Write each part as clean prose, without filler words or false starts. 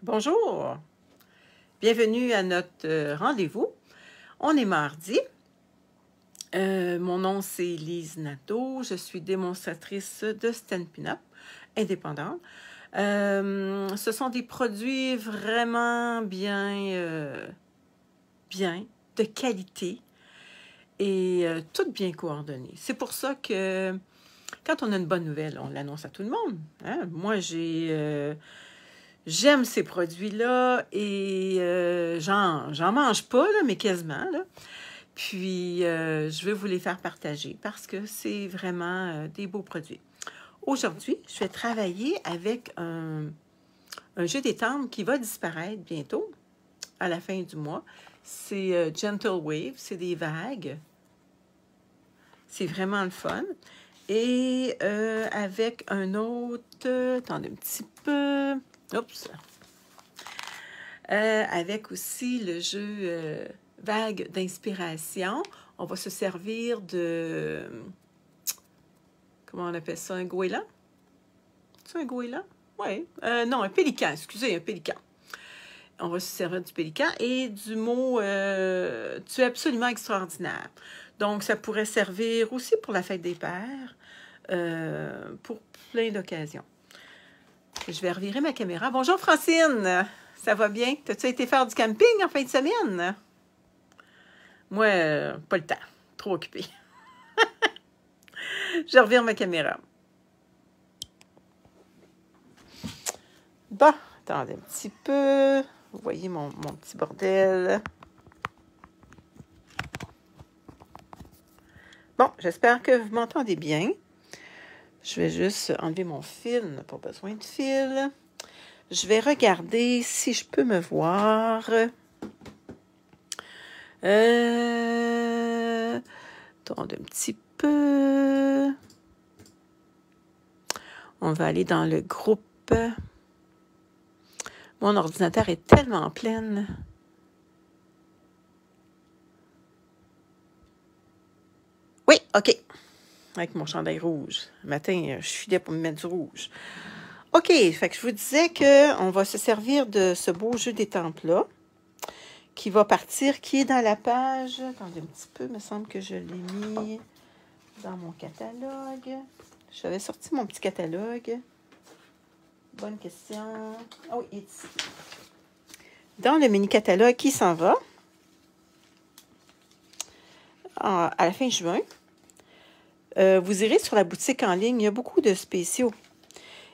Bonjour, bienvenue à notre rendez-vous. On est mardi. Mon nom c'est Lise Nadeau, je suis démonstratrice de Stampin' Up, indépendante. Ce sont des produits vraiment bien, de qualité et toutes bien coordonnés. C'est pour ça que quand on a une bonne nouvelle, on l'annonce à tout le monde. Hein? Moi, j'aime ces produits-là et j'en mange pas, là, mais quasiment. Là. Puis, je vais vous les faire partager parce que c'est vraiment des beaux produits. Aujourd'hui, je vais travailler avec un jeu d'étampe qui va disparaître bientôt, à la fin du mois. C'est Gentle Wave, c'est des vagues. C'est vraiment le fun. Et avec un autre, attendez un petit peu, oups, avec aussi le jeu vague d'inspiration. On va se servir de, comment on appelle ça, un goéland? C'est un goéland? Oui, non, un pélican, excusez, un pélican. On va se servir du pélican et du mot « tu es absolument extraordinaire ». Donc, ça pourrait servir aussi pour la fête des pères, pour plein d'occasions. Je vais revirer ma caméra. Bonjour Francine, ça va bien? T'as-tu été faire du camping en fin de semaine? Moi, pas le temps, trop occupée. Je revire ma caméra. Bon, attendez un petit peu. Vous voyez mon petit bordel. Bon, j'espère que vous m'entendez bien. Je vais juste enlever mon fil. On n'a pas besoin de fil. Je vais regarder si je peux me voir. Attendez un petit peu. On va aller dans le groupe. Mon ordinateur est tellement plein. Oui, OK. Avec mon chandail rouge. Le matin, je filais pour me mettre du rouge. OK, fait que je vous disais qu'on va se servir de ce beau jeu d'étampe-là qui va partir, qui est dans la page. Attendez un petit peu, il me semble que je l'ai mis dans mon catalogue. J'avais sorti mon petit catalogue. Bonne question. Ah oui, il est ici. Dans le mini-catalogue qui s'en va à la fin juin, vous irez sur la boutique en ligne. Il y a beaucoup de spéciaux.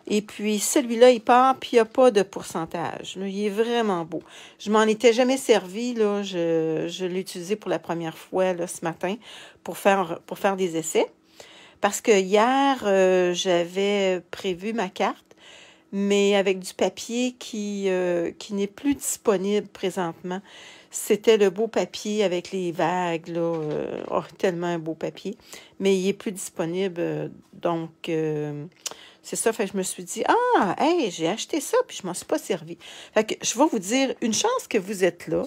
Et puis, celui-là, il part, puis il n'y a pas de pourcentage. Là, il est vraiment beau. Je m'en étais jamais servi. Là, je l'ai utilisé pour la première fois là, ce matin pour faire des essais. Parce que hier, j'avais prévu ma carte, mais avec du papier qui n'est plus disponible présentement. C'était le beau papier avec les vagues, là. Oh, tellement un beau papier. Mais il n'est plus disponible, donc c'est ça. Fait que je me suis dit, ah, hey, j'ai acheté ça, puis je m'en suis pas servi. Fait que je vais vous dire, une chance que vous êtes là,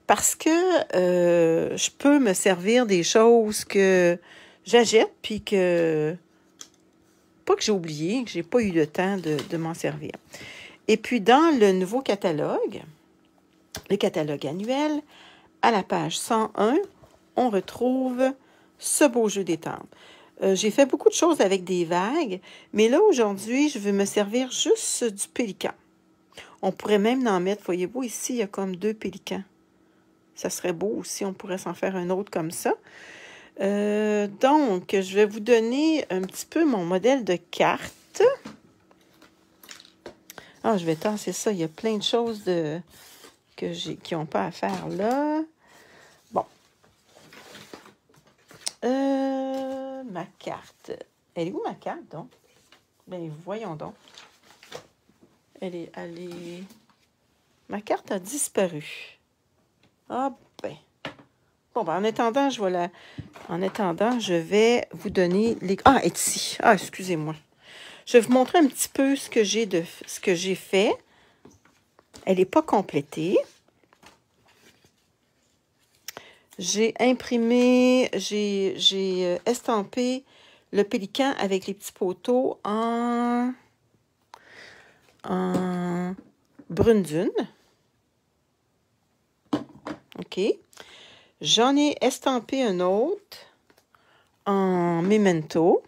parce que je peux me servir des choses que j'achète, puis que, pas que j'ai oublié, que j'ai pas eu le temps de m'en servir. Et puis, dans le nouveau catalogue, le catalogue annuel, à la page 101, on retrouve ce beau jeu d'étampe. J'ai fait beaucoup de choses avec des vagues, mais là, aujourd'hui, je veux me servir juste du pélican. On pourrait même en mettre, voyez-vous, ici, il y a comme 2 pélicans. Ça serait beau aussi, on pourrait s'en faire un autre comme ça. Donc, je vais vous donner un petit peu mon modèle de carte. Ah, je vais tasser ça, il y a plein de choses qui n'ont pas à faire là. Bon. Ma carte. Elle est où ma carte, donc? Bien, voyons donc. Ma carte a disparu. Ah, ben. Bon, ben, en attendant, je vais vous donner les... Ah, elle est ici. Ah, excusez-moi. Je vais vous montrer un petit peu ce que j'ai fait. Elle n'est pas complétée. J'ai imprimé, j'ai estampé le pélican avec les petits poteaux en brune dune. OK. J'en ai estampé un autre en memento.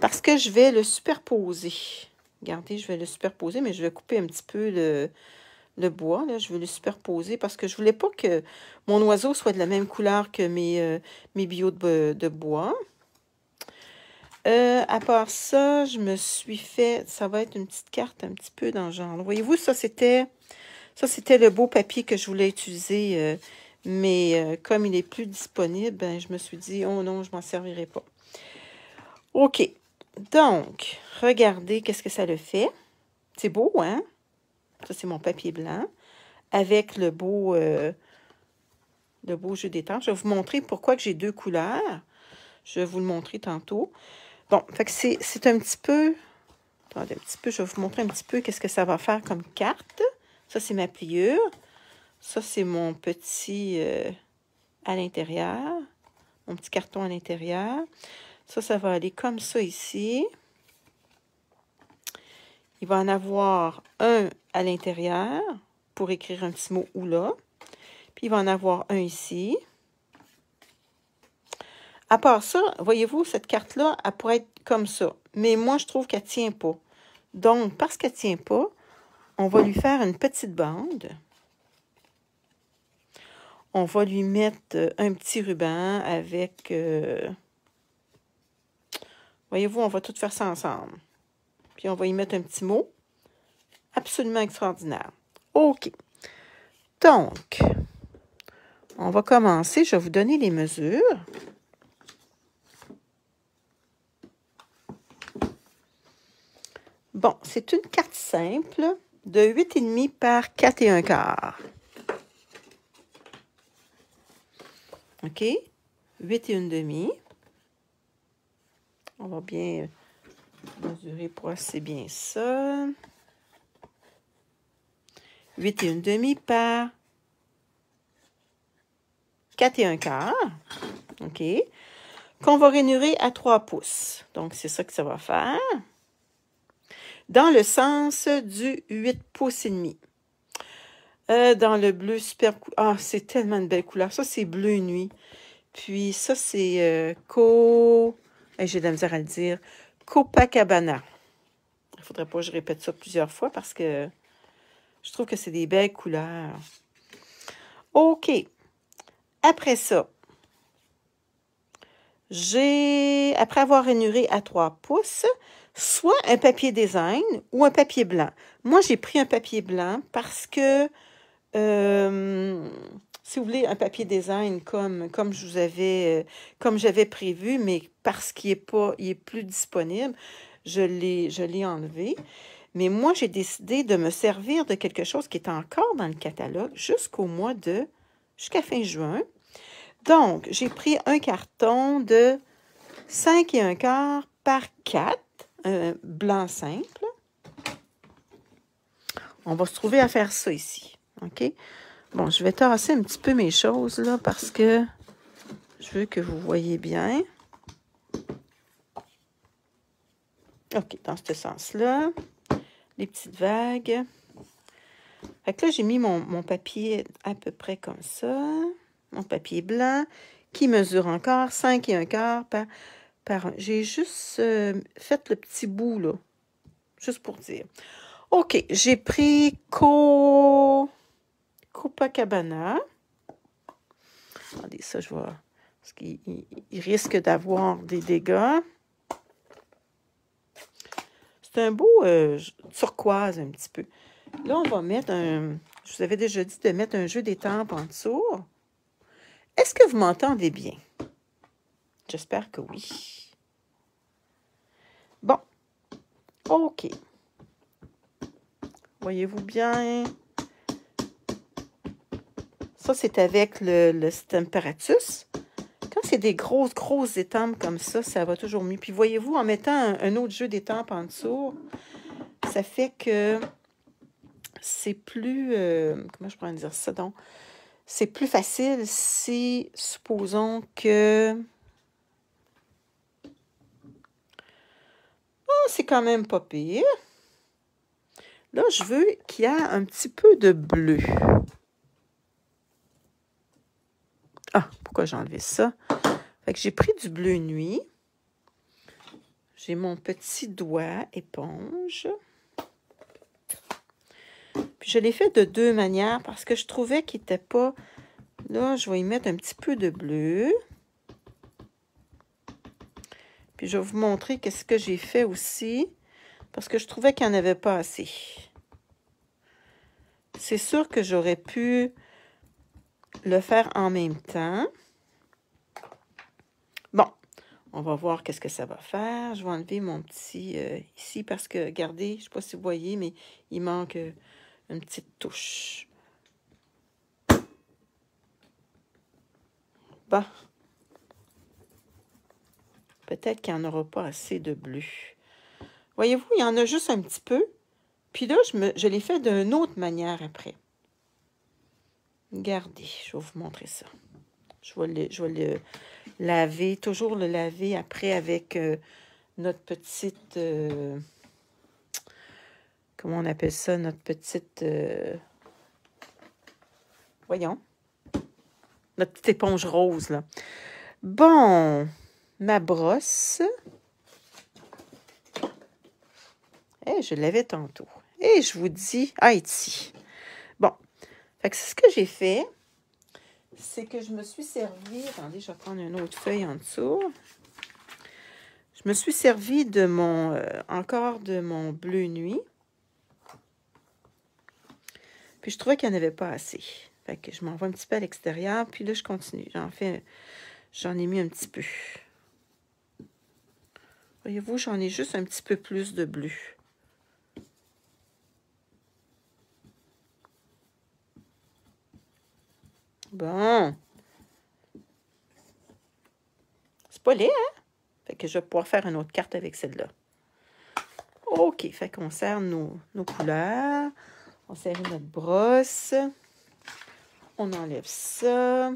Parce que je vais le superposer. Regardez, je vais le superposer, mais je vais couper un petit peu le bois. Là. Je vais le superposer parce que je ne voulais pas que mon oiseau soit de la même couleur que mes billots de bois. À part ça, je me suis fait... Ça va être une petite carte un petit peu dans le genre. Voyez-vous, ça, c'était le beau papier que je voulais utiliser. Mais comme il n'est plus disponible, ben, je me suis dit, oh non, je ne m'en servirai pas. OK. Donc, regardez qu'est-ce que ça le fait. C'est beau, hein? Ça, c'est mon papier blanc avec le beau jeu d'étampe. Je vais vous montrer pourquoi que j'ai deux couleurs. Je vais vous le montrer tantôt. Bon, fait que c'est un petit peu... Attendez un petit peu, je vais vous montrer un petit peu qu'est-ce que ça va faire comme carte. Ça, c'est ma pliure. Ça, c'est mon petit à l'intérieur. Mon petit carton à l'intérieur. Ça va aller comme ça ici. Il va en avoir un à l'intérieur pour écrire un petit mot « ou » là. Puis, il va en avoir un ici. À part ça, voyez-vous, cette carte-là, elle pourrait être comme ça. Mais moi, je trouve qu'elle ne tient pas. Donc, parce qu'elle ne tient pas, on va lui faire une petite bande. On va lui mettre un petit ruban avec... voyez-vous, on va tout faire ça ensemble. Puis, on va y mettre un petit mot. Absolument extraordinaire. OK. Donc, on va commencer. Je vais vous donner les mesures. Bon, c'est une carte simple de 8,5 par 4 1/4. OK? 8 1/2. On va bien mesurer pour assez bien ça. 8 1/2 par 4 1/4. OK? Qu'on va rainurer à 3 pouces. Donc, c'est ça que ça va faire. Dans le sens du 8 pouces et demi. Dans le bleu super... Ah, c'est tellement une belle couleur. Ça, c'est bleu nuit. Puis ça, c'est j'ai de la misère à le dire. Copacabana. Il ne faudrait pas que je répète ça plusieurs fois parce que je trouve que c'est des belles couleurs. OK. Après ça, après avoir rainuré à 3 pouces, soit un papier design ou un papier blanc. Moi, j'ai pris un papier blanc parce que, si vous voulez, un papier design comme j'avais prévu, mais parce qu'il est plus disponible, je l'ai enlevé. Mais moi, j'ai décidé de me servir de quelque chose qui est encore dans le catalogue jusqu'à fin juin. Donc, j'ai pris un carton de 5 1/4 par 4, un blanc simple. On va se trouver à faire ça ici, OK? Bon, je vais tasser un petit peu mes choses, là, parce que je veux que vous voyez bien. OK, dans ce sens-là, les petites vagues. Fait que là, j'ai mis mon papier à peu près comme ça. Mon papier blanc, qui mesure encore 5 1/4 par 1. J'ai juste fait le petit bout, là, juste pour dire. OK, j'ai pris Copacabana. Attendez, ça, je vois. Parce qu'il risque d'avoir des dégâts. C'est un beau turquoise, un petit peu. Là, on va mettre je vous avais déjà dit de mettre un jeu d'étampes en dessous. Est-ce que vous m'entendez bien? J'espère que oui. Bon. OK. Voyez-vous bien? Ça, c'est avec le Stamparatus. Quand c'est des grosses étampes comme ça va toujours mieux. Puis voyez-vous, en mettant un autre jeu d'étampes en dessous, ça fait que c'est plus... comment je pourrais dire ça donc? C'est plus facile si, supposons que... Oh, c'est quand même pas pire. Là, je veux qu'il y ait un petit peu de bleu. Ah, pourquoi j'ai enlevé ça? Fait que j'ai pris du bleu nuit. J'ai mon petit doigt éponge. Puis je l'ai fait de deux manières parce que je trouvais qu'il n'était pas... Là, je vais y mettre un petit peu de bleu. Puis je vais vous montrer qu'est-ce que j'ai fait aussi. Parce que je trouvais qu'il n'y en avait pas assez. C'est sûr que j'aurais pu le faire en même temps. Bon, on va voir qu'est-ce que ça va faire. Je vais enlever mon petit ici parce que, regardez, je ne sais pas si vous voyez, mais il manque une petite touche. Bon. Peut-être qu'il n'y en aura pas assez de bleu. Voyez-vous, il y en a juste un petit peu. Puis là, je l'ai fait d'une autre manière après. Regardez, je vais vous montrer ça. Je vais le laver, toujours le laver après avec notre petite... comment on appelle ça? Notre petite... voyons. Notre petite éponge rose, là. Bon, ma brosse. Je l'avais tantôt. Et je vous dis, Haïti. Bon, fait que c'est ce que j'ai fait. C'est que je me suis servi... Attendez, je vais prendre une autre feuille en dessous. Je me suis servi de mon... encore de mon bleu nuit. Puis je trouvais qu'il n'y en avait pas assez. Fait que je m'envoie un petit peu à l'extérieur. Puis là, je continue. J'en ai mis un petit peu. Voyez-vous, j'en ai juste un petit peu plus de bleu. Bon. C'est pas laid, hein? Fait que je vais pouvoir faire une autre carte avec celle-là. OK. Fait qu'on serre nos couleurs. On serre notre brosse. On enlève ça.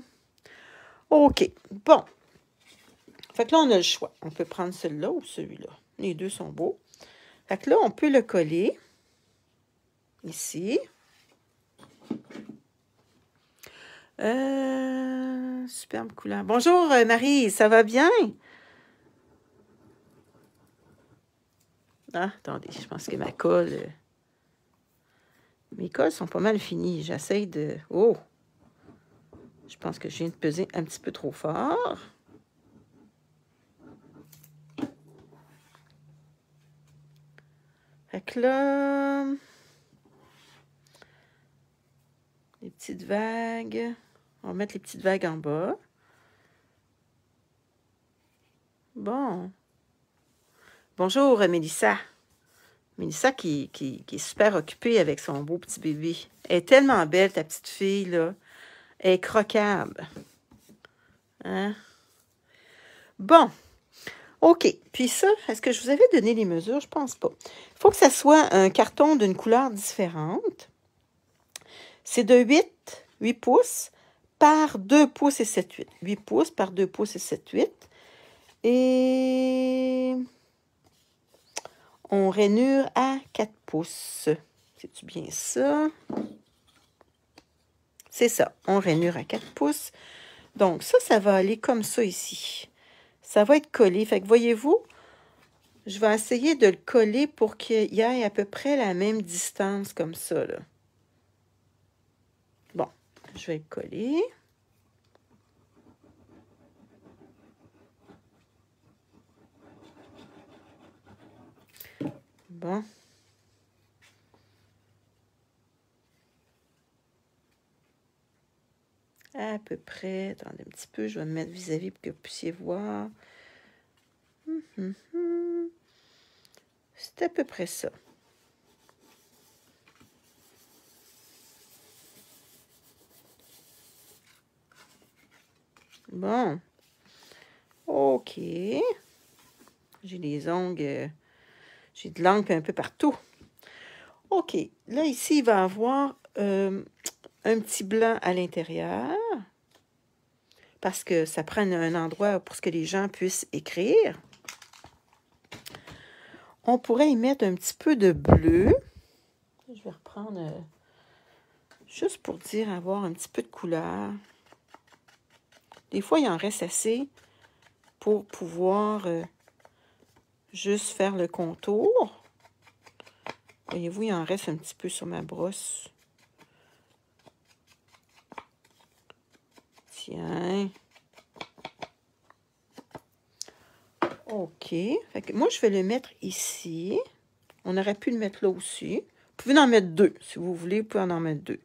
OK. Bon. Fait que là, on a le choix. On peut prendre celui-là ou celui-là. Les deux sont beaux. Fait que là, on peut le coller. Ici. Superbe couleur. Bonjour, Marie. Ça va bien? Ah, attendez. Je pense que ma colle... mes colles sont pas mal finies. J'essaie de... Oh! Je pense que je viens de peser un petit peu trop fort. Fait que là... les petites vagues. On va mettre les petites vagues en bas. Bon. Bonjour, Mélissa. Mélissa qui est super occupée avec son beau petit bébé. Elle est tellement belle, ta petite fille, là. Elle est croquable. Hein? Bon. OK. Puis ça, est-ce que je vous avais donné les mesures? Je pense pas. Il faut que ça soit un carton d'une couleur différente. C'est de 8 pouces par 2 pouces et 7/8. 8 pouces par 2 pouces et 7/8. Et on rainure à 4 pouces. C'est-tu bien ça? C'est ça. On rainure à 4 pouces. Donc, ça va aller comme ça ici. Ça va être collé. Fait que voyez-vous, je vais essayer de le coller pour qu'il y ait à peu près la même distance comme ça, là. Bon, je vais le coller. Bon. À peu près. Attendez un petit peu, je vais me mettre vis-à-vis pour que vous puissiez voir. C'est à peu près ça. Bon. OK. J'ai les ongles, j'ai de l'encre un peu partout. OK. Là, ici, il va y avoir un petit blanc à l'intérieur. Parce que ça prend un endroit pour que les gens puissent écrire. On pourrait y mettre un petit peu de bleu. Je vais reprendre juste pour dire avoir un petit peu de couleur. Des fois, il en reste assez pour pouvoir juste faire le contour. Voyez-vous, il en reste un petit peu sur ma brosse. Tiens. OK. Fait que moi, je vais le mettre ici. On aurait pu le mettre là aussi. Vous pouvez en mettre 2. Si vous voulez, vous pouvez en mettre 2.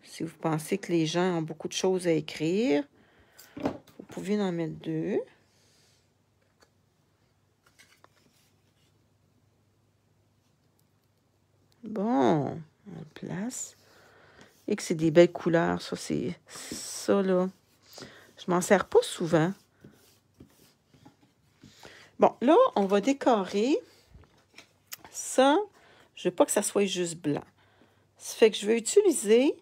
Si vous pensez que les gens ont beaucoup de choses à écrire, vous pouvez en mettre 2. Bon, on place. Et que c'est des belles couleurs, ça, c'est ça, là. Je m'en sers pas souvent. Bon, là, on va décorer ça. Je veux pas que ça soit juste blanc. Ça fait que je vais utiliser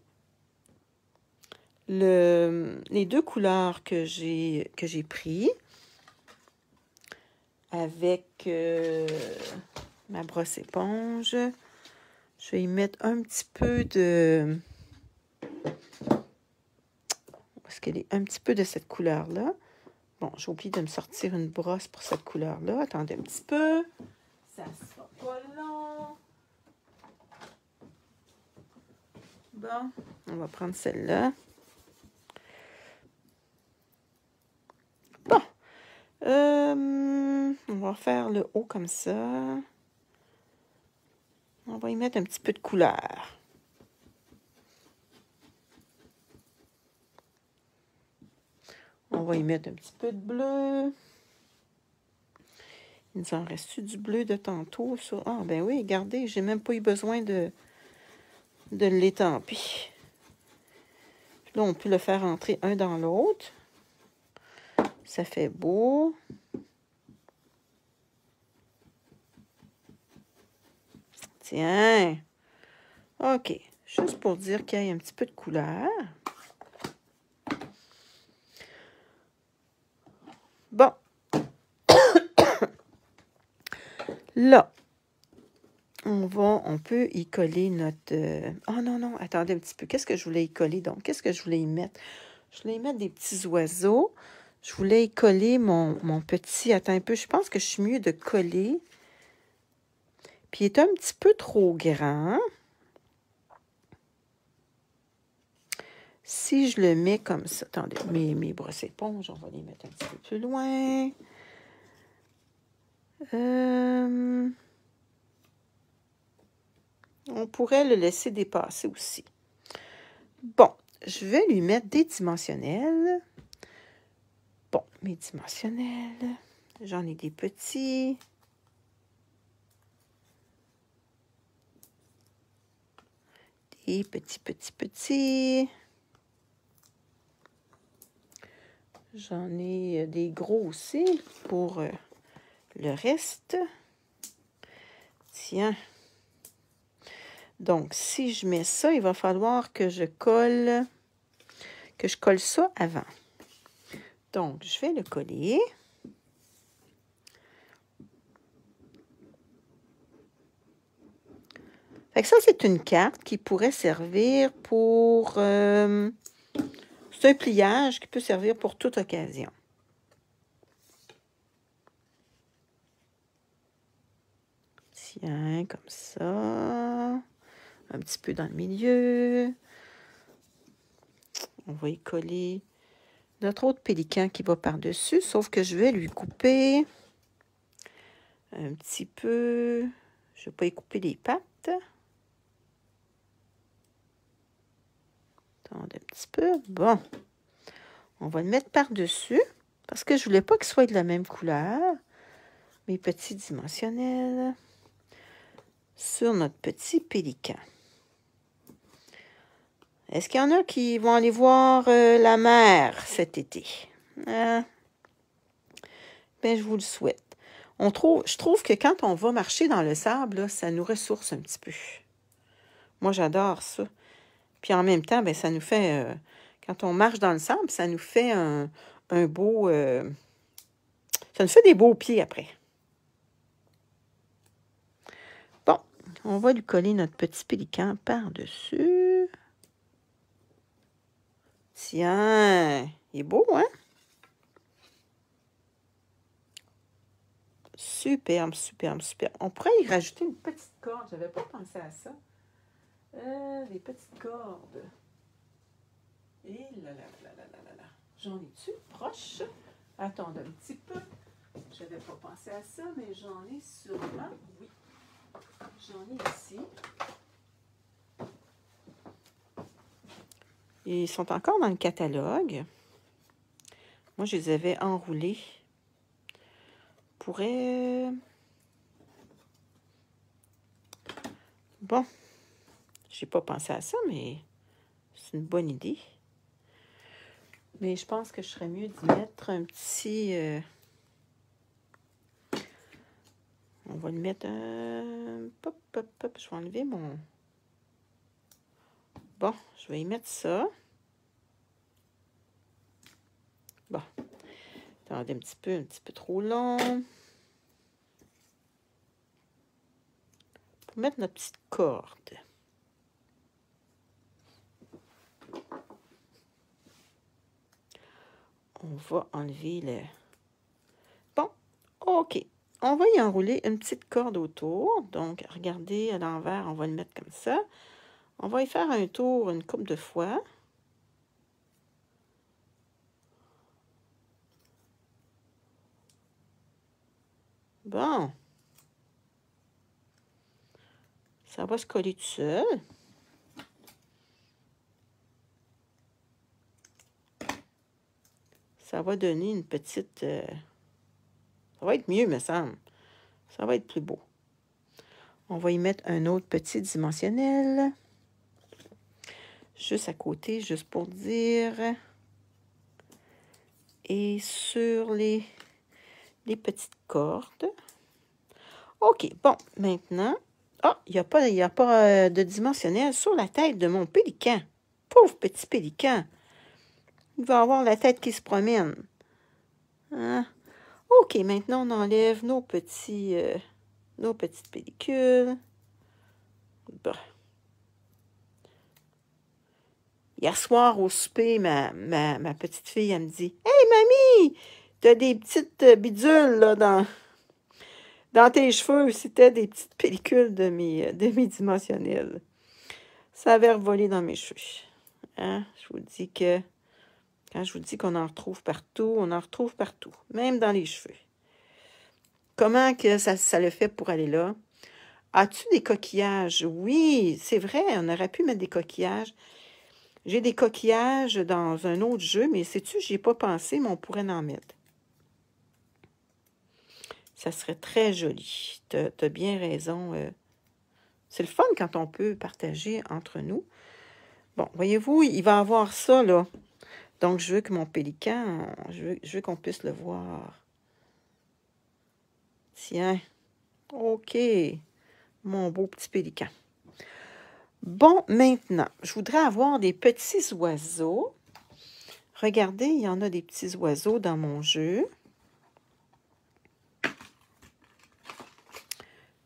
les 2 couleurs que j'ai pris avec ma brosse éponge. Je vais y mettre un petit peu de... Est-ce qu'elle est un petit peu de cette couleur-là? Bon, j'ai oublié de me sortir une brosse pour cette couleur-là. Attendez un petit peu. Ça sera pas long. Bon, on va prendre celle-là. Bon. On va faire le haut comme ça. On va y mettre un petit peu de couleur. On va y mettre un petit peu de bleu. Il nous en reste-tu du bleu de tantôt? Sur... Ah, ben oui, regardez, j'ai même pas eu besoin de l'étamper. Là, on peut le faire entrer un dans l'autre. Ça fait beau. Tiens. OK. Juste pour dire qu'il y a un petit peu de couleur. Bon. Là, on peut y coller notre... Oh non, non, attendez un petit peu. Qu'est-ce que je voulais y coller donc? Qu'est-ce que je voulais y mettre? Je voulais y mettre des petits oiseaux. Je voulais y coller mon petit... Attends un peu, je pense que je suis mieux de coller. Puis il est un petit peu trop grand. Si je le mets comme ça... Attendez, mes brosses éponges, on va les mettre un petit peu plus loin. On pourrait le laisser dépasser aussi. Bon, je vais lui mettre des dimensionnels. Bon, mes dimensionnels. J'en ai des petits. Des petits. J'en ai des gros aussi pour le reste. Tiens. Donc, si je mets ça, il va falloir que je colle ça avant. Donc, je vais le coller. Fait que ça, c'est une carte qui pourrait servir pour... c'est un pliage qui peut servir pour toute occasion. Tiens, comme ça. Un petit peu dans le milieu. On va y coller notre autre pélican qui va par-dessus, sauf que je vais lui couper un petit peu. Je ne vais pas y couper les pattes. Attendez un petit peu. Bon. On va le mettre par-dessus parce que je ne voulais pas qu'il soit de la même couleur. Mes petits dimensionnels sur notre petit pélican. Est-ce qu'il y en a qui vont aller voir la mer cet été? Ben, je vous le souhaite. Je trouve que quand on va marcher dans le sable, là, ça nous ressource un petit peu. Moi, j'adore ça. Puis en même temps, ben, ça nous fait... quand on marche dans le sable, ça nous fait un beau... ça nous fait des beaux pieds après. Bon, on va lui coller notre petit pélican par-dessus. Tiens, il est beau, hein? Superbe, superbe, superbe. On pourrait y rajouter une petite corde. Je n'avais pas pensé à ça. Des petites cordes. Et là, là, là, là, là, là, là. J'en ai-tu proche? Attendez un petit peu. Je n'avais pas pensé à ça, mais j'en ai sûrement. Oui. J'en ai ici. Ils sont encore dans le catalogue. Moi, je les avais enroulés. Pourrait... Bon. J'ai pas pensé à ça, mais c'est une bonne idée. Mais je pense que je serais mieux d'y mettre un petit... On va lui mettre un... Pop, pop, pop. Je vais enlever mon... Bon, je vais y mettre ça. Bon. Attendez un petit peu trop long. Pour mettre notre petite corde. On va enlever le... Bon, OK. On va y enrouler une petite corde autour. Donc, regardez, à l'envers, on va le mettre comme ça. On va y faire un tour une couple de fois. Bon. Ça va se coller tout seul. Ça va donner une petite... ça va être mieux, me semble. Ça va être plus beau. On va y mettre un autre petit dimensionnel. Juste à côté, juste pour dire. Et sur les petites cordes. OK, bon, maintenant... Ah, il n'y a pas de dimensionnel sur la tête de mon pélican. Pauvre petit pélican. Il va avoir la tête qui se promène. Hein? OK, maintenant, on enlève nos petites pellicules. Bon. Hier soir, au souper, ma petite fille, elle me dit « Hey, mamie, t'as des petites bidules là, dans tes cheveux. » C'était des petites pellicules de mes dimensionnels. Ça avait revolé dans mes cheveux. Hein? Je vous dis que quand je vous dis qu'on en retrouve partout, on en retrouve partout, même dans les cheveux. Comment que ça le fait pour aller là? As-tu des coquillages? Oui, c'est vrai, on aurait pu mettre des coquillages. J'ai des coquillages dans un autre jeu, mais sais-tu, j'y ai pas pensé, mais on pourrait en mettre. Ça serait très joli. Tu as bien raison. C'est le fun quand on peut partager entre nous. Bon, voyez-vous, il va avoir ça, là. Donc, je veux que mon pélican, je veux qu'on puisse le voir. Tiens. OK. Mon beau petit pélican. Bon, maintenant, je voudrais avoir des petits oiseaux. Regardez, il y en a des petits oiseaux dans mon jeu.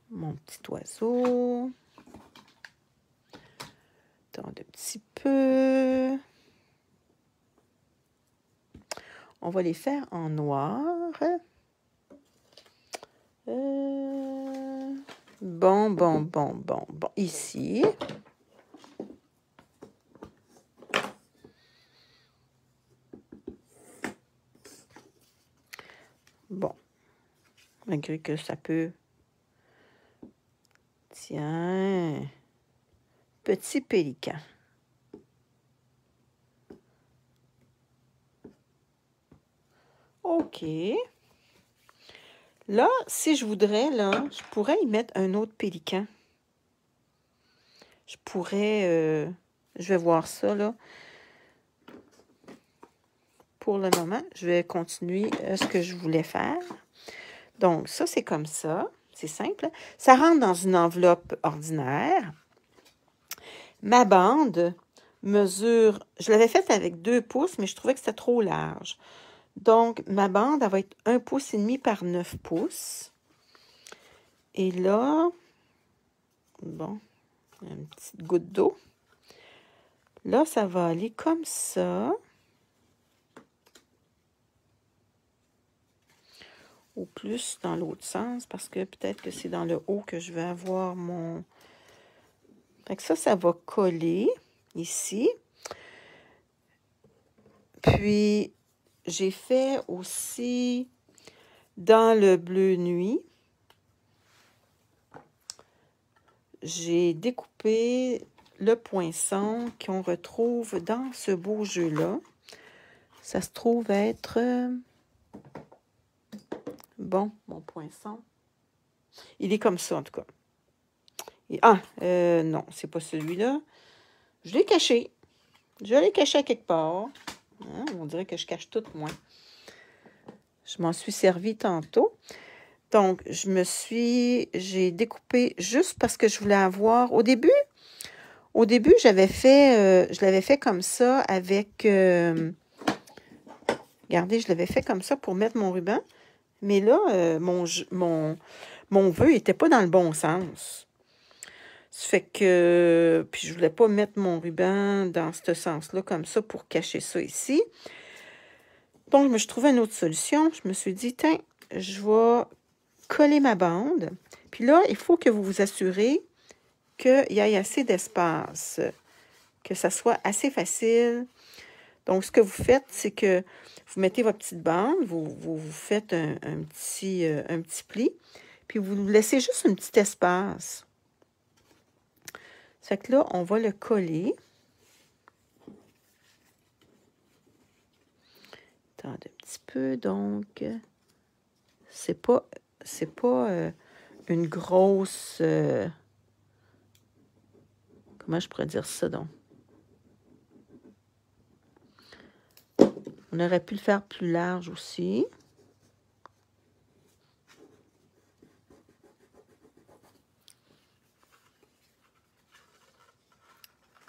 Mon petit oiseau. Attends un petit peu. On va les faire en noir. Bon. Ici. Bon. Malgré que ça peut... Tiens. Petit pélican. OK. Là, si je voudrais, là, je pourrais y mettre un autre pélican. Je pourrais... je vais voir ça, là. Pour le moment, je vais continuer ce que je voulais faire. Donc, ça, c'est comme ça. C'est simple. Ça rentre dans une enveloppe ordinaire. Ma bande mesure... Je l'avais faite avec 2 pouces, mais je trouvais que c'était trop large. Donc, ma bande, elle va être 1,5 pouce par 9 pouces. Et là, Bon, une petite goutte d'eau. Là, ça va aller comme ça. Ou plus dans l'autre sens, parce que peut-être que c'est dans le haut que je vais avoir mon... Fait que ça va coller ici. Puis, j'ai fait aussi dans le bleu nuit. J'ai découpé le poinçon qu'on retrouve dans ce beau jeu-là. Ça se trouve être... Bon, mon poinçon. Il est comme ça, en tout cas. Non, c'est pas celui-là. Je l'ai caché. Je l'ai caché à quelque part. Hein, on dirait que je cache tout, moi. Je m'en suis servi tantôt. Donc, j'ai découpé juste parce que je voulais avoir... Au début, je l'avais fait comme ça avec... regardez, je l'avais fait comme ça pour mettre mon ruban. Mais là, mon vœu n'était pas dans le bon sens. Ça fait que... Puis je voulais pas mettre mon ruban dans ce sens-là, comme ça, pour cacher ça ici. Donc, je trouvais une autre solution. Je me suis dit, tiens, je vais coller ma bande. Puis là, il faut que vous vous assurez qu'il y ait assez d'espace, que ça soit assez facile. Donc, ce que vous faites, c'est que vous mettez votre petite bande, vous faites un petit pli, puis vous laissez juste un petit espace. Ça fait que là, on va le coller. Attendez un petit peu, donc, c'est pas une grosse... comment je pourrais dire ça, donc? On aurait pu le faire plus large aussi.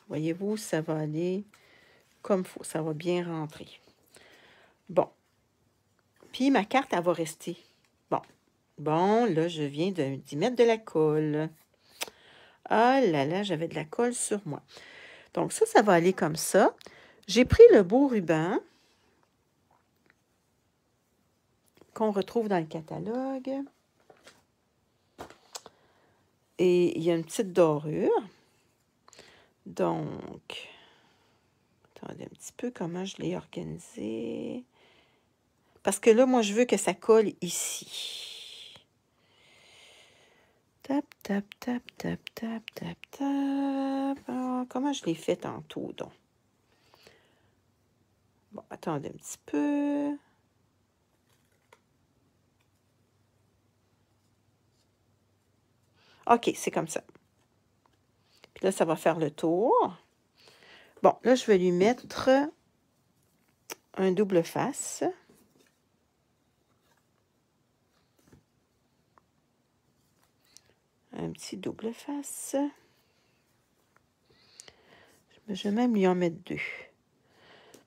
Voyez-vous, ça va aller comme il faut. Ça va bien rentrer. Bon. Puis ma carte, elle va rester. Bon. Bon, là, je viens d'y mettre de la colle. Ah là là, j'avais de la colle sur moi. Donc ça va aller comme ça. J'ai pris le beau ruban qu'on retrouve dans le catalogue. Et il y a une petite dorure. Donc, attendez un petit peu comment je l'ai organisé. Parce que là, moi, je veux que ça colle ici. Tap, tap, tap, tap, tap, tap, tap. Ah, comment je l'ai fait tantôt, donc? Bon, attendez un petit peu. OK, c'est comme ça. Puis là, ça va faire le tour. Bon, là, je vais lui mettre un double face. Un petit double face. Je vais même lui en mettre deux.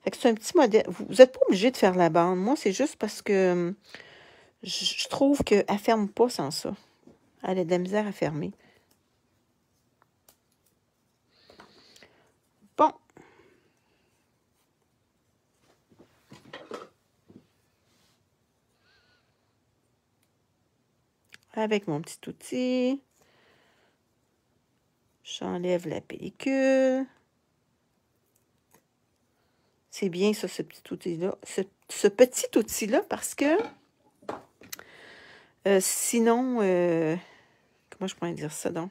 Fait que c'est un petit modèle. Vous n'êtes pas obligé de faire la bande. Moi, c'est juste parce que je trouve qu'elle ne ferme pas sans ça. Elle a de la misère à fermer. Bon. Avec mon petit outil, j'enlève la pellicule. C'est bien ça, ce petit outil-là. Ce petit outil-là, parce que sinon, comment je pourrais dire ça donc?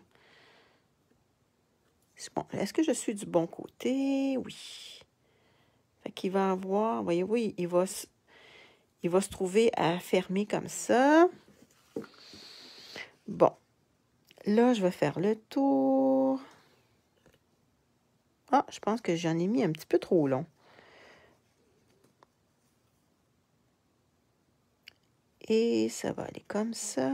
Bon, est-ce que je suis du bon côté? Oui. Fait qu'il va avoir, voyez-vous, il va se trouver à fermer comme ça. Bon. Là, je vais faire le tour. Ah, je pense que j'en ai mis un petit peu trop long. Et ça va aller comme ça.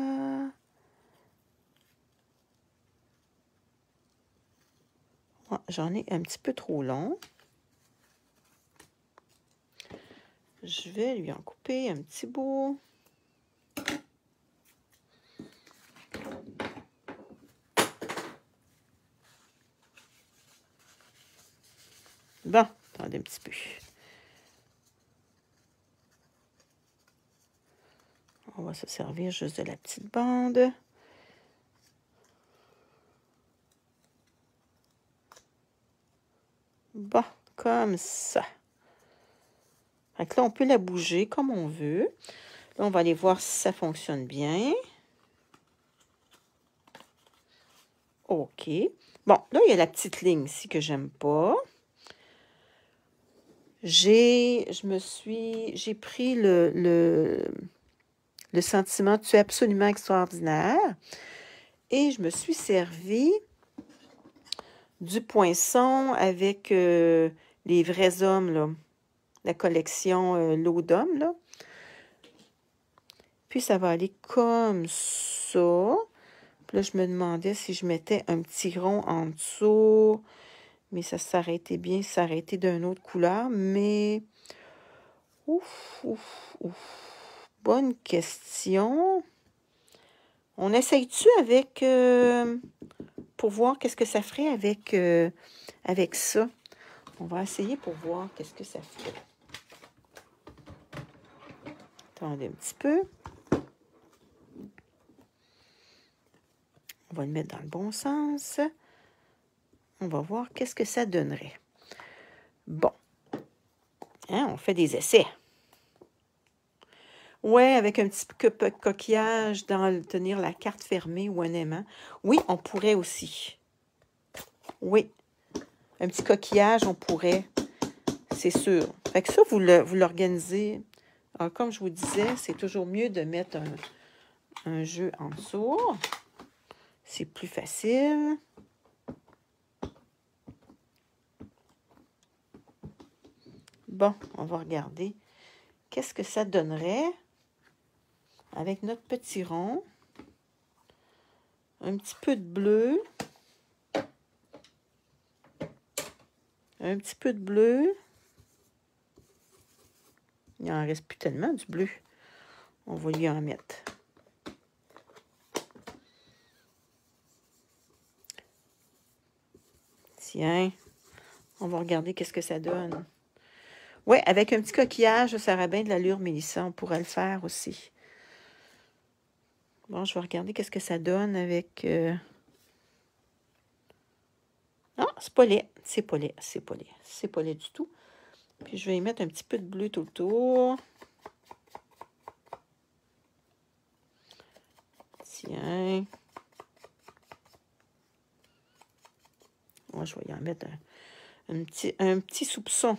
Ah, j'en ai un petit peu trop long. Je vais lui en couper un petit bout. Bon, attendez un petit peu. On va se servir juste de la petite bande. Bon, comme ça. Fait que là, on peut la bouger comme on veut. Là, on va aller voir si ça fonctionne bien. OK. Bon, là, il y a la petite ligne ici que j'aime pas. J'ai pris le sentiment Tu es absolument extraordinaire et je me suis servi du poinçon avec les vrais hommes, là. La collection L'eau d'homme, là. Puis, ça va aller comme ça. Puis là, je me demandais si je mettais un petit rond en dessous. Mais ça s'arrêtait bien, ça s'arrêtait d'une autre couleur. Mais, ouf. Bonne question. On essaye-tu avec, pour voir qu'est-ce que ça ferait avec ça? On va essayer pour voir qu'est-ce que ça ferait. Attendez un petit peu. On va le mettre dans le bon sens. On va voir qu'est-ce que ça donnerait. Bon. Hein, on fait des essais. Ouais, avec un petit coquillage dans tenir la carte fermée ou un aimant. Oui, on pourrait aussi. Oui. Un petit coquillage, on pourrait. C'est sûr. Fait que ça, vous l'organisez. Alors, comme je vous disais, c'est toujours mieux de mettre un jeu en dessous. C'est plus facile. Bon, on va regarder. Qu'est-ce que ça donnerait avec notre petit rond? Un petit peu de bleu. Un petit peu de bleu. Il n'en reste plus tellement du bleu. On va lui en mettre. Tiens, on va regarder qu'est-ce que ça donne. Oui, avec un petit coquillage, ça aurait bien de l'allure, Mélissa. On pourrait le faire aussi. Bon, je vais regarder qu'est-ce que ça donne avec... Non, c'est pas laid. C'est pas laid. C'est pas laid. C'est pas laid du tout. Puis je vais y mettre un petit peu de bleu tout le tour. Tiens. Moi, je vais y en mettre un petit soupçon.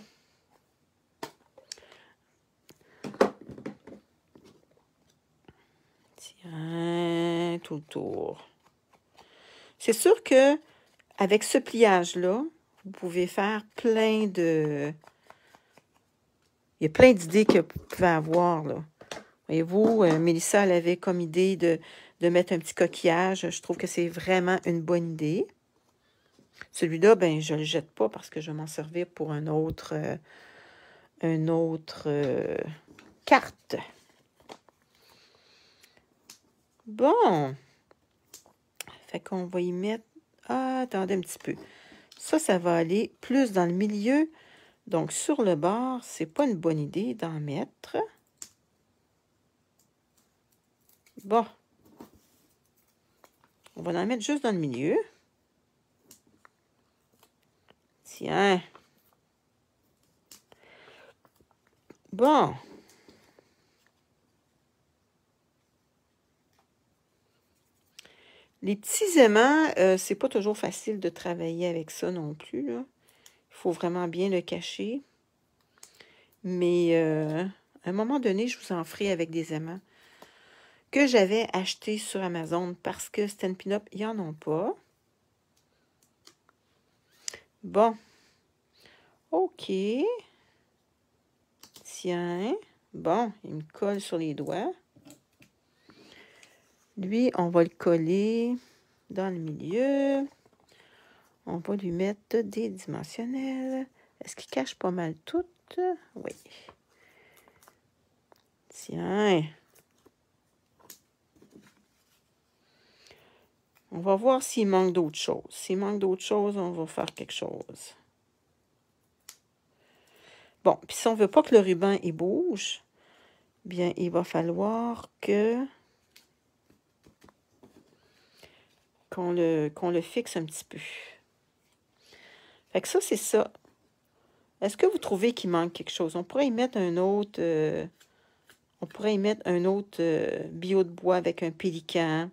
Tiens, tout le tour. C'est sûr que avec ce pliage-là, vous pouvez faire plein de... Il y a plein d'idées que vous pouvez avoir, là. Voyez-vous, Mélissa, elle avait comme idée de mettre un petit coquillage. Je trouve que c'est vraiment une bonne idée. Celui-là, ben, je ne le jette pas parce que je vais m'en servir pour une autre carte. Bon. Fait qu'on va y mettre... Ah, attendez un petit peu. Ça va aller plus dans le milieu. Donc, sur le bord, c'est pas une bonne idée d'en mettre. Bon. On va en mettre juste dans le milieu. Tiens. Bon. Les petits aimants, c'est pas toujours facile de travailler avec ça non plus, là. Il faut vraiment bien le cacher. Mais à un moment donné, je vous en ferai avec des aimants que j'avais achetés sur Amazon parce que Stampin' Up, ils n'en ont pas. Bon. OK. Tiens. Bon, il me colle sur les doigts. Lui, on va le coller dans le milieu. On va lui mettre des dimensionnels. Est-ce qu'il cache pas mal tout? Oui. Tiens. On va voir s'il manque d'autres choses. S'il manque d'autres choses, on va faire quelque chose. Bon, puis si on ne veut pas que le ruban il bouge, bien, il va falloir qu'on le fixe un petit peu. Fait que ça, c'est ça. Est-ce que vous trouvez qu'il manque quelque chose? On pourrait y mettre un autre... bio de bois avec un pélican.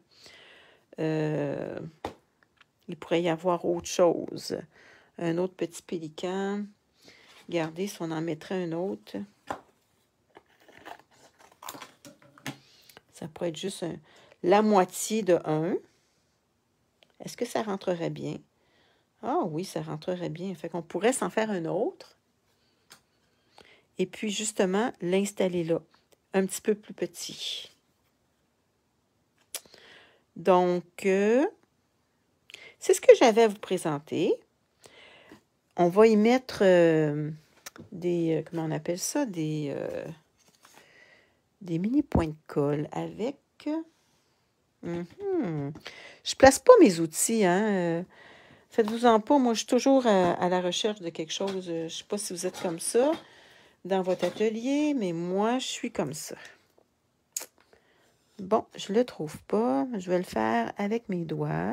Il pourrait y avoir autre chose. Un autre petit pélican. Regardez, si on en mettrait un autre. Ça pourrait être juste la moitié de un. Est-ce que ça rentrerait bien? Ah oui, ça rentrerait bien. Fait qu'on pourrait s'en faire un autre. Et puis, justement, l'installer là. Un petit peu plus petit. Donc, c'est ce que j'avais à vous présenter. On va y mettre des, comment on appelle ça? Des mini points de colle avec... Je place pas mes outils, hein. Faites-vous-en pas. Moi, je suis toujours à la recherche de quelque chose. Je ne sais pas si vous êtes comme ça dans votre atelier, mais moi, je suis comme ça. Bon, je ne le trouve pas. Je vais le faire avec mes doigts.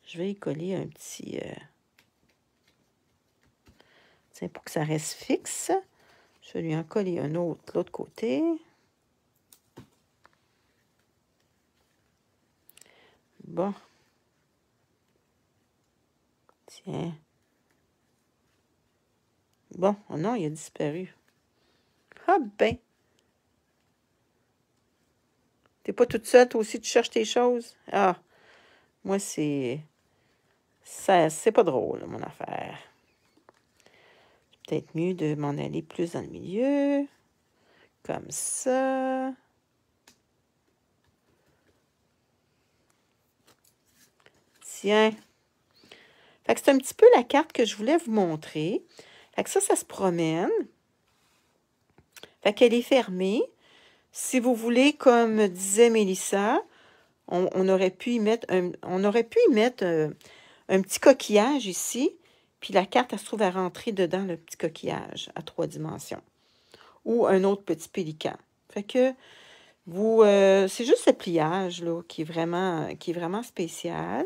Je vais y coller un petit... tiens, pour que ça reste fixe. Je vais lui en coller un autre de l'autre côté. Bon. Tiens. Bon, oh non, il a disparu. Ah ben. T'es pas toute seule, toi aussi, tu cherches tes choses? Ah, moi, c'est pas drôle, mon affaire. Peut-être mieux de m'en aller plus dans le milieu. Comme ça. Tiens. Fait que c'est un petit peu la carte que je voulais vous montrer. Fait que ça se promène. Fait qu'elle est fermée. Si vous voulez, comme disait Mélissa, on aurait pu y mettre un petit coquillage ici, puis la carte, elle se trouve à rentrer dedans le petit coquillage à 3 dimensions. Ou un autre petit pélican. Fait que c'est juste le pliage là, qui est vraiment spécial.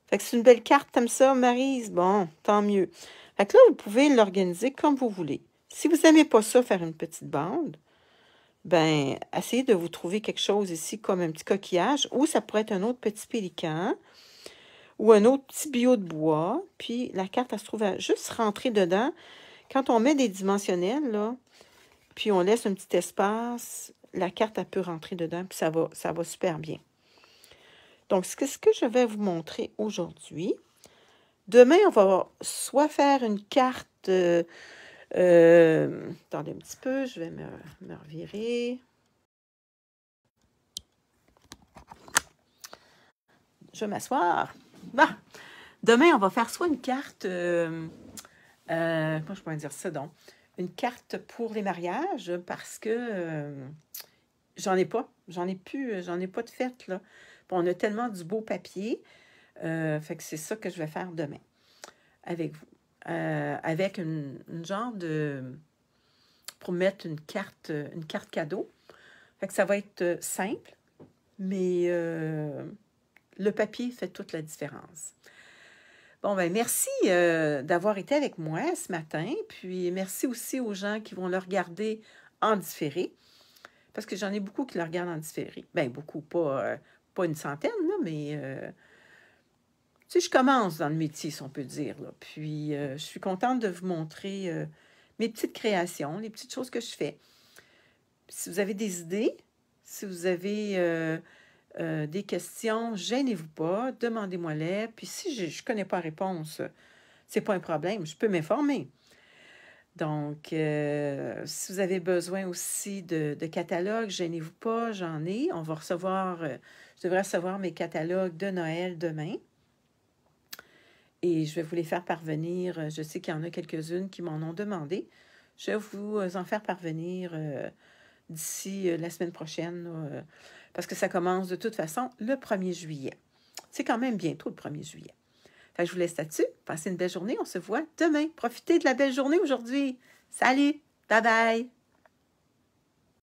Fait que c'est une belle carte comme ça, Maryse. Bon, tant mieux. Fait que là, vous pouvez l'organiser comme vous voulez. Si vous n'aimez pas ça, faire une petite bande, ben, essayez de vous trouver quelque chose ici comme un petit coquillage, ou ça pourrait être un autre petit pélican, ou un autre petit bio de bois, puis la carte, elle se trouve à juste rentrer dedans. Quand on met des dimensionnels, là, puis on laisse un petit espace, la carte, elle peut rentrer dedans, puis ça va super bien. Donc, c'est ce que je vais vous montrer aujourd'hui. Demain, on va soit faire une carte... attendez un petit peu, je vais me revirer. Je vais m'asseoir. Bon, demain, on va faire soit une carte... comment je pourrais dire ça, donc? Une carte pour les mariages, parce que j'en ai pas. J'en ai pas de fête, là. Bon, on a tellement du beau papier. Fait que c'est ça que je vais faire demain avec vous. Avec une genre de... pour mettre une carte cadeau. Fait que ça va être simple, mais le papier fait toute la différence. Bon, ben merci d'avoir été avec moi ce matin. Puis merci aussi aux gens qui vont le regarder en différé. Parce que j'en ai beaucoup qui le regardent en différé. Ben beaucoup, pas une centaine, là, mais... tu sais, je commence dans le métier, si on peut dire. Là. Puis, je suis contente de vous montrer mes petites créations, les petites choses que je fais. Si vous avez des idées, si vous avez des questions, gênez-vous pas, demandez-moi-les. Puis, si je ne connais pas la réponse, c'est pas un problème, je peux m'informer. Donc, si vous avez besoin aussi de catalogues, gênez-vous pas, j'en ai. On va recevoir, je devrais recevoir mes catalogues de Noël demain. Et je vais vous les faire parvenir. Je sais qu'il y en a quelques-unes qui m'en ont demandé. Je vais vous en faire parvenir d'ici la semaine prochaine, parce que ça commence de toute façon le 1er juillet. C'est quand même bientôt le 1er juillet. Fait que je vous laisse là-dessus. Passez une belle journée. On se voit demain. Profitez de la belle journée aujourd'hui. Salut! Bye bye!